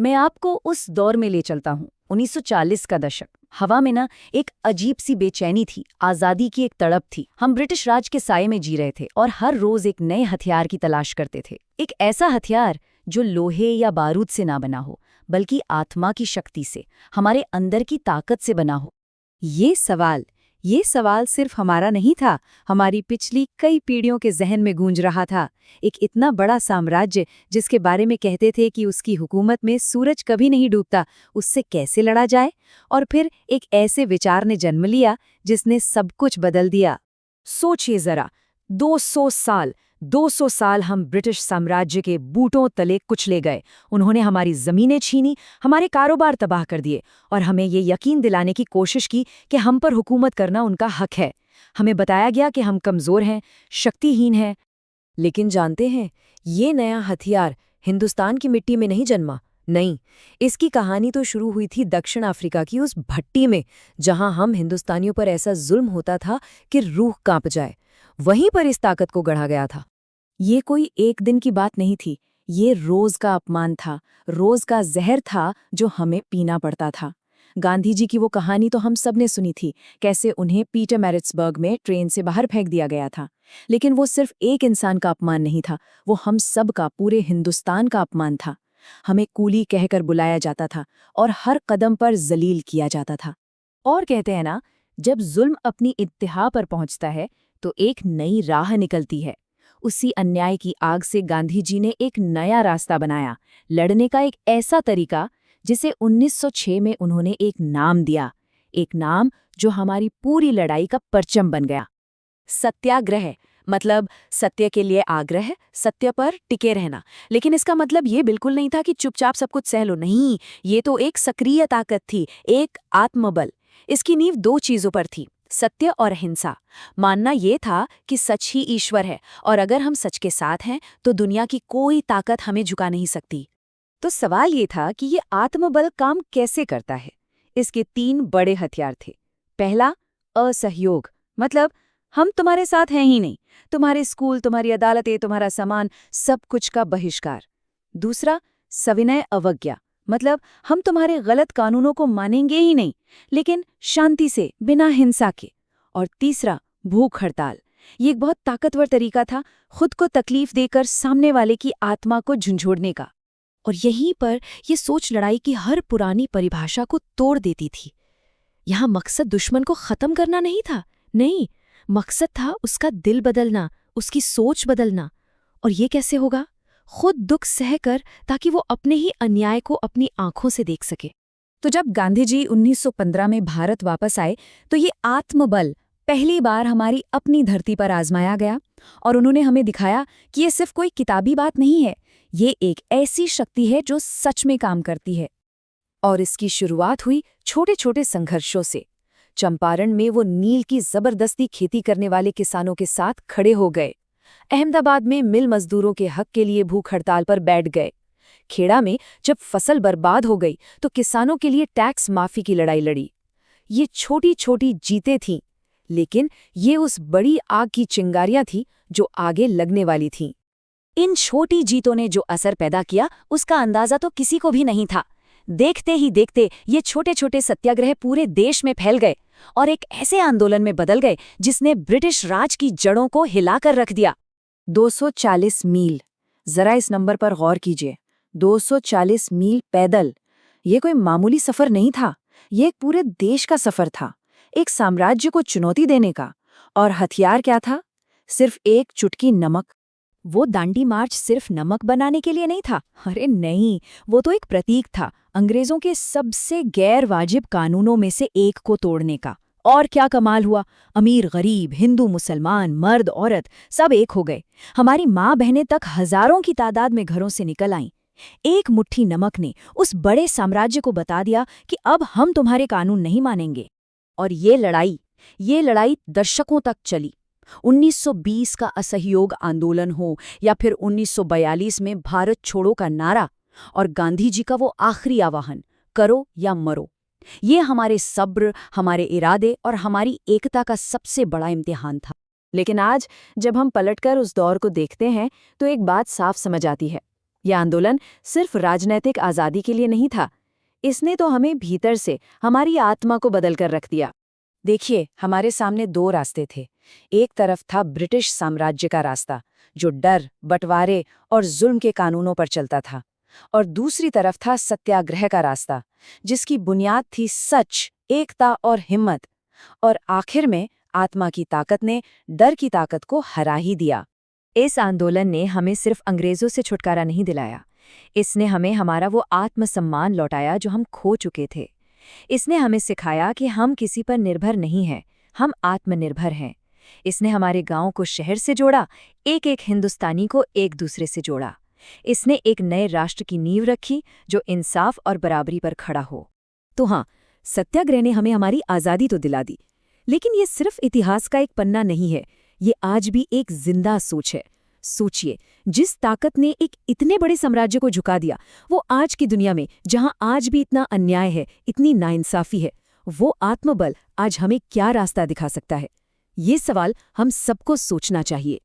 मैं आपको उस दौर में ले चलता हूँ। 1940 का दशक। हवा में ना एक अजीब सी बेचैनी थी, आज़ादी की एक तड़प थी। हम ब्रिटिश राज के साये में जी रहे थे और हर रोज एक नए हथियार की तलाश करते थे। एक ऐसा हथियार जो लोहे या बारूद से ना बना हो, बल्कि आत्मा की शक्ति से, हमारे अंदर की ताकत से बना हो। ये सवाल सिर्फ हमारा नहीं था, हमारी पिछली कई पीढ़ियों के जहन में गूंज रहा था। एक इतना बड़ा साम्राज्य जिसके बारे में कहते थे कि उसकी हुकूमत में सूरज कभी नहीं डूबता, उससे कैसे लड़ा जाए? और फिर एक ऐसे विचार ने जन्म लिया जिसने सब कुछ बदल दिया। सोचिए जरा, 200 साल हम ब्रिटिश साम्राज्य के बूटों तले कुचले गए। उन्होंने हमारी जमीनें छीनी, हमारे कारोबार तबाह कर दिए और हमें ये यकीन दिलाने की कोशिश की कि हम पर हुकूमत करना उनका हक है। हमें बताया गया कि हम कमज़ोर हैं, शक्तिहीन हैं। लेकिन जानते हैं, ये नया हथियार हिंदुस्तान की मिट्टी में नहीं जन्मा। नहीं, इसकी कहानी तो शुरू हुई थी दक्षिण अफ्रीका की उस भट्टी में, जहां हम हिंदुस्तानियों पर ऐसा जुल्म होता था कि रूह कांप जाए। वहीं पर इस ताकत को गढ़ा गया था। ये कोई एक दिन की बात नहीं थी, ये रोज का अपमान था, रोज का जहर था जो हमें पीना पड़ता था। गांधी जी की वो कहानी तो हम सब ने सुनी थी, कैसे उन्हें पीटरमैरिट्सबर्ग में ट्रेन से बाहर फेंक दिया गया था। लेकिन वो सिर्फ एक इंसान का अपमान नहीं था, वो हम सब का, पूरे हिंदुस्तान का अपमान था। हमें कूली कहकर बुलाया जाता था और हर कदम पर जलील किया जाता था। और कहते हैं ना, जब जुल्म अपनी इंतहा पर पहुंचता है तो एक नई राह निकलती है। उसी अन्याय की आग से गांधी जी ने एक नया रास्ता बनाया, लड़ने का एक ऐसा तरीका जिसे 1906 में उन्होंने एक नाम दिया, एक नाम जो हमारी पूरी लड़ाई का परचम बन गया। सत्याग्रह, मतलब सत्य के लिए आग्रह, सत्य पर टिके रहना। लेकिन इसका मतलब ये बिल्कुल नहीं था कि चुपचाप सब कुछ सह लो। नहीं, ये तो एक सक्रिय ताकत थी, एक आत्मबल। इसकी नींव दो चीजों पर थी, सत्य और अहिंसा। मानना ये था कि सच ही ईश्वर है और अगर हम सच के साथ हैं तो दुनिया की कोई ताकत हमें झुका नहीं सकती। तो सवाल ये था कि ये आत्मबल काम कैसे करता है। इसके 3 बड़े हथियार थे। पहला, असहयोग, मतलब हम तुम्हारे साथ हैं ही नहीं, तुम्हारे स्कूल, तुम्हारी अदालतें, तुम्हारा सामान, सब कुछ का बहिष्कार। दूसरा, सविनय अवज्ञा, मतलब हम तुम्हारे गलत कानूनों को मानेंगे ही नहीं, लेकिन शांति से, बिना हिंसा के। और तीसरा, भूख हड़ताल। ये एक बहुत ताकतवर तरीका था खुद को तकलीफ देकर सामने वाले की आत्मा को झंझोड़ने का। और यहीं पर ये सोच लड़ाई की हर पुरानी परिभाषा को तोड़ देती थी। यहाँ मकसद दुश्मन को खत्म करना नहीं था, नहीं, मकसद था उसका दिल बदलना, उसकी सोच बदलना। और ये कैसे होगा? खुद दुख सहकर, ताकि वो अपने ही अन्याय को अपनी आंखों से देख सके। तो जब गांधी जी 1915 में भारत वापस आए तो ये आत्मबल पहली बार हमारी अपनी धरती पर आजमाया गया और उन्होंने हमें दिखाया कि ये सिर्फ कोई किताबी बात नहीं है, ये एक ऐसी शक्ति है जो सच में काम करती है। और इसकी शुरुआत हुई छोटे छोटे संघर्षों से। चंपारण में वो नील की जबरदस्ती खेती करने वाले किसानों के साथ खड़े हो गए। अहमदाबाद में मिल मजदूरों के हक के लिए भूख हड़ताल पर बैठ गए। खेड़ा में जब फसल बर्बाद हो गई तो किसानों के लिए टैक्स माफी की लड़ाई लड़ी। ये छोटी छोटी जीतें थीं, लेकिन ये उस बड़ी आग की चिंगारियां थीं जो आगे लगने वाली थीं। इन छोटी जीतों ने जो असर पैदा किया उसका अंदाजा तो किसी को भी नहीं था। देखते ही देखते ये छोटे छोटे सत्याग्रह पूरे देश में फैल गए और एक ऐसे आंदोलन में बदल गए जिसने ब्रिटिश राज की जड़ों को हिलाकर रख दिया। 240 मील, जरा इस नंबर पर गौर कीजिए। 240 मील पैदल, ये कोई मामूली सफर नहीं था, ये एक पूरे देश का सफर था, एक साम्राज्य को चुनौती देने का। और हथियार क्या था? सिर्फ एक चुटकी नमक। वो दांडी मार्च सिर्फ नमक बनाने के लिए नहीं था, अरे नहीं, वो तो एक प्रतीक था अंग्रेजों के सबसे गैर वाजिब कानूनों में से एक को तोड़ने का। और क्या कमाल हुआ, अमीर गरीब, हिंदू मुसलमान, मर्द औरत सब एक हो गए। हमारी माँ बहनें तक हजारों की तादाद में घरों से निकल आईं। एक मुट्ठी नमक ने उस बड़े साम्राज्य को बता दिया कि अब हम तुम्हारे कानून नहीं मानेंगे। और ये लड़ाई दशकों तक चली। 1920 का असहयोग आंदोलन हो या फिर 1942 में भारत छोड़ो का नारा और गांधी जी का वो आखिरी आह्वान, करो या मरो, ये हमारे सब्र, हमारे इरादे और हमारी एकता का सबसे बड़ा इम्तिहान था। लेकिन आज जब हम पलटकर उस दौर को देखते हैं तो एक बात साफ समझ आती है, यह आंदोलन सिर्फ राजनैतिक आज़ादी के लिए नहीं था, इसने तो हमें भीतर से हमारी आत्मा को बदल कर रख दिया। देखिए, हमारे सामने दो रास्ते थे। एक तरफ था ब्रिटिश साम्राज्य का रास्ता, जो डर, बंटवारे और जुल्म के कानूनों पर चलता था, और दूसरी तरफ था सत्याग्रह का रास्ता, जिसकी बुनियाद थी सच, एकता और हिम्मत। और आखिर में आत्मा की ताकत ने डर की ताकत को हरा ही दिया। इस आंदोलन ने हमें सिर्फ अंग्रेजों से छुटकारा नहीं दिलाया, इसने हमें हमारा वो आत्मसम्मान लौटाया जो हम खो चुके थे। इसने हमें सिखाया कि हम किसी पर निर्भर नहीं हैं, हम आत्मनिर्भर हैं। इसने हमारे गांव को शहर से जोड़ा, एक एक हिंदुस्तानी को एक दूसरे से जोड़ा। इसने एक नए राष्ट्र की नींव रखी जो इंसाफ और बराबरी पर खड़ा हो। तो हाँ, सत्याग्रह ने हमें हमारी आज़ादी तो दिला दी, लेकिन ये सिर्फ इतिहास का एक पन्ना नहीं है, ये आज भी एक जिंदा सोच है। सोचिए, जिस ताकत ने एक इतने बड़े साम्राज्य को झुका दिया, वो आज की दुनिया में जहां आज भी इतना अन्याय है, इतनी नाइंसाफी है, वो आत्मबल आज हमें क्या रास्ता दिखा सकता है? ये सवाल हम सबको सोचना चाहिए।